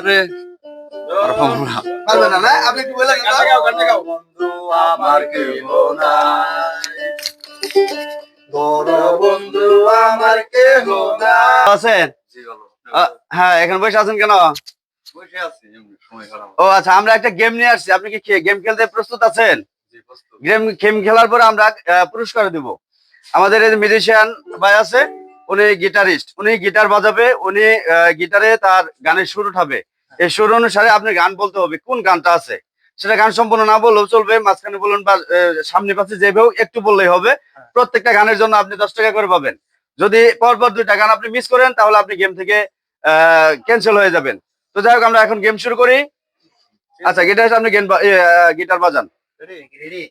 পাথারে পারবে না না আপনি একটু বলে দেন তো। বন্ধু আমার কেহ নাই, বড় বন্ধু আমার কেহ নাই। আছেন? হ্যাঁ, এখন বসে আছেন কেন? বসে আছি এমনি সময় কাটাবো। ও আচ্ছা, আমরা একটা গেম নিয়ে আসছি। আপনি কি গেম খেলতে প্রস্তুত আছেন? গেম খেলার পরে আমরা পুরস্কার দিব। আমাদের এই মিউজিশিয়ান ভাই আছে, উনি গিটারিস্ট, উনি গিটার বাজাবে, উনি গিটারে তার গানের সুর উঠাবে। এই সুর অনুসারে আপনি গান বলতে হবে, কোন গানটা আছে সেটা। গান সম্পূর্ণ না বললেও চলবে, মাঝখানে বলুন বা সামনে পাশে যেভাবে একটু বললেই হবে। প্রত্যেকটা গানের জন্য আপনি 10 টাকা করে পাবেন। যদি পরপর 2টা গান আপনি মিস করেন তাহলে আপনি গেম থেকে ক্যান্সেল হয়ে যাবেন। তো যাই হোক, আমরা এখন গেম শুরু করি। আচ্ছা, গিটার আপনি গিটার বাজান। রেডি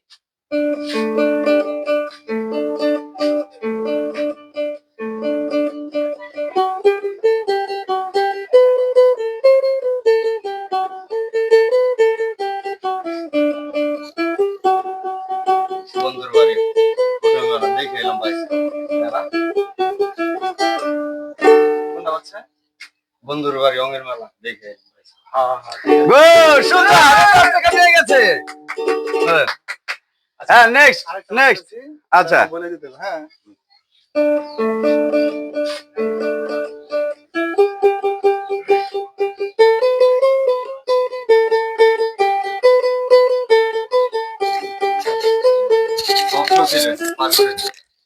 বন্ধুর বাড়ি ছোটবেলা দেখে এলাম ভাই। মেলা কোনটা বাচ্চা? বন্ধুর বাড়ি অঙ্গের মেলা দেখে এলাম ভাই। হ্যাঁ হ্যাঁ গুড, সুন্দর, 10 টাকা পেয়ে গেছে। হ্যাঁ, নেক্সট নেক্সট। আচ্ছা, বলে দিতে হবে, হ্যাঁ।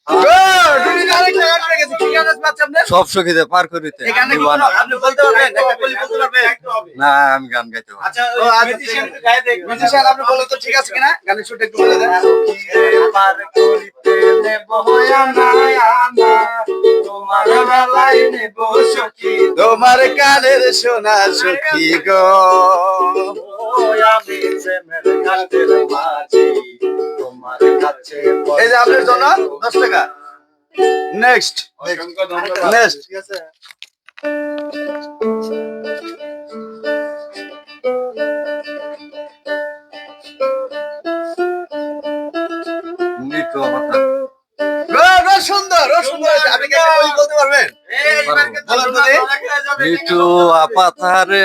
গুড, তুমি আরেকটা গান পেয়ে গেছে। কি গান আছে বাচ্চা আপনার? সব সখীতে পার করিতে এই গানটা কি কোনো আপনি বলতে পারবেন? একটা বলি বলতে পারবেন? না আমি গান গাইতে পারি। আচ্ছা, মিউজিশিয়ান একটু গায়ে দেখ। মিউজিশিয়ান আপনি বলেন তো ঠিক আছে কিনা? গানের সুরটা একটু বলে দেন। পার করিতে নেব আনা আনা, তোমার বেলায় নেব সখী। তোমার কানের সোনা সখী গো, আমি প্রেমের ঘাটের মাঝি, তোমার কাছে এই যে আপনার জন্য 10 টাকা। নেক্সট অসংখ্য ধন্যবাদ। নেক্সট। ঠিক আছে। মৃত্যু অবতার ও সুন্দর, ও সুন্দর। আপনি কি একটা বলি বলতে পারবেন? বলেন তো দেখি। মৃত্যু আপাতারে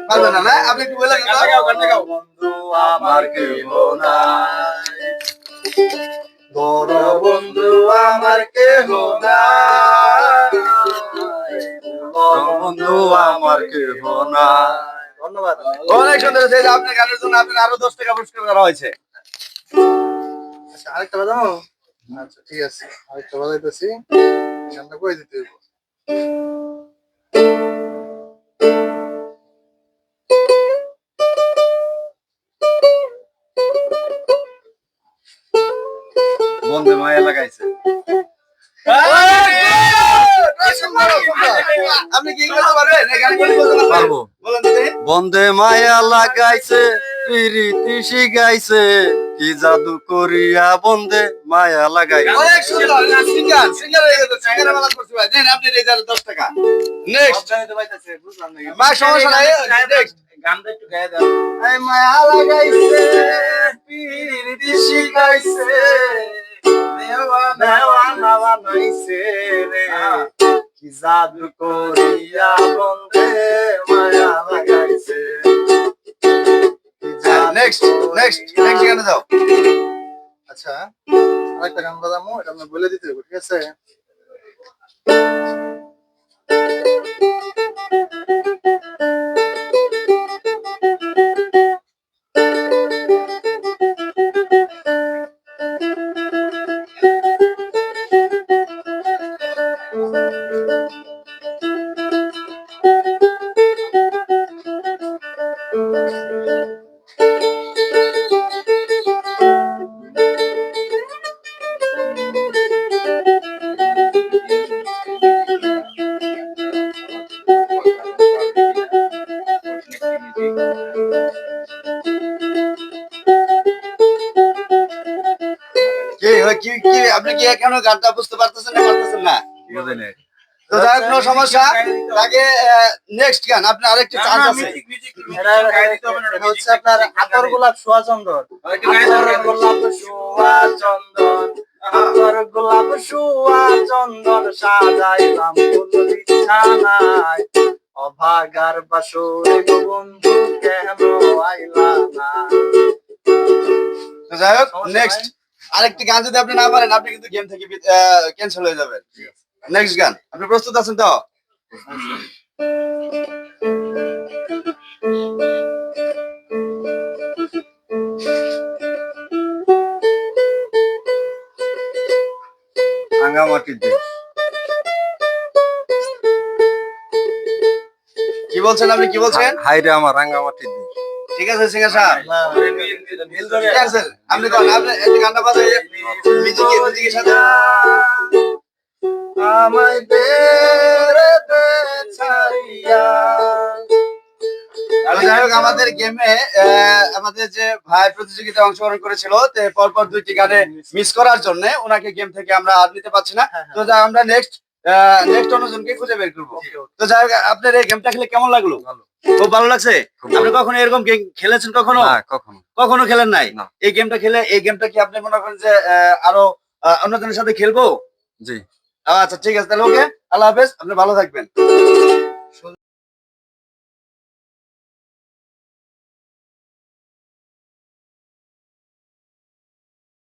পারবেন না না? আপনি একটু বলে দেন তো। বন্ধু আমার কেহ নাই, বড় বন্ধু আমার কেহ নাই, বড় বন্ধু আমার কেহ নাই। ধন্যবাদ। অনেক সুন্দর হয়েছে। এই যে আপনার গানের জন্য আপনার আরো 10 টাকা পুরস্কার করা হয়েছে। আচ্ছা আরেকটা বাজাবো? আচ্ছা ঠিক আছে, আরেকটা বাজাইতেছি। গানটা কই দিতে হইব? বন্ধে মায়া লাগাইছে। আপনি কি বলতে পারবেন? এই গান বলি বলতে পারবেন? পারবো। বলেন তো দেখি। বন্ধে মায়া লাগাইছে, প্রীতি শিখাইছে, কি জাদু করিয়া বন্ধে মায়া লাগাইছে। অনেক সুন্দর। সিঙ্গার, সিঙ্গার হয়ে গেছে। সিঙ্গারের বেলা করছি ভাই। দেন আপনি এই যে 10 টাকা। নেক্সট। মা সমস্যা নাই। নেক্সট। গানটা একটু গায়ে দাও। এই মায়া লাগাইছে, প্রীতি শিখাইছে, দেওয়ানা বানাইছে রে, কি জাদু করিয়া বন্ধে মায়া লাগাইছে। নেক্সট, নেক্সট, নেক্সট গানে যাও। আচ্ছা আরেকটা গান বাজাবো, এটা আমি বলে দিতে হবে, ঠিক আছে? কি আপনি কি এখনো গানটা বুঝতে পারতেছেন না পারতেছেন না? বুঝে নেই। তো যাই হোক, কোনো সমস্যা। আগে নেক্সট গান আপনার আরেকটা চান্স আছে। এটা হচ্ছে আপনার আতর গোলাপ সোয়া চন্দন। আতর গোলাপ সোয়া চন্দন, আতর গোলাপ সোয়া চন্দন, সাজাইলাম ফুল বিছানায়, অভাগার বাসরে গো বন্ধু কেন আইলা না। তো যাই হোক, নেক্সট আরেকটি গান যদি আপনি না পারেন, আপনি কিন্তু গেম থেকে ক্যান্সেল হয়ে যাবেন। নেক্সট গান, আপনি প্রস্তুত আছেন তো? রাঙ্গামাটির দেশ। কি বলছেন আপনি, কি বলছেন? হাইরে আমার রাঙ্গামাটির দেশ। ঠিক আছে সিঙ্গার সাহেব, না, ক্যান্সেল। আপনি কোন, আপনি এই গানটা বাজাই মিউজিকের সাথে। আমায় বেড়ে দে ছাড়িয়া। তো যাই হোক, আমাদের গেমে আমাদের যে ভাই প্রতিযোগিতা অংশগ্রহণ করেছিল, তো পরপর দুইটি গানে মিস করার জন্য ওনাকে গেম থেকে আমরা আর নিতে পারছি না। তো যাই আমরা নেক্সট অন্যজনকে খুঁজে বের করবো। তো যাই হোক, আপনার এই গেমটা খেলে কেমন লাগলো? খুব ভালো লাগছে। আপনি কখনো এরকম গেম খেলেছেন কখনো? না, কখনো। কখনো খেলেন নাই? না। এই গেমটা খেলে, এই গেমটা কি আপনি মনে করেন যে আরো অন্যজনের সাথে খেলবো? জি। আচ্ছা ঠিক আছে, তাহলে ওকে, আল্লাহ হাফেজ, আপনি ভালো থাকবেন।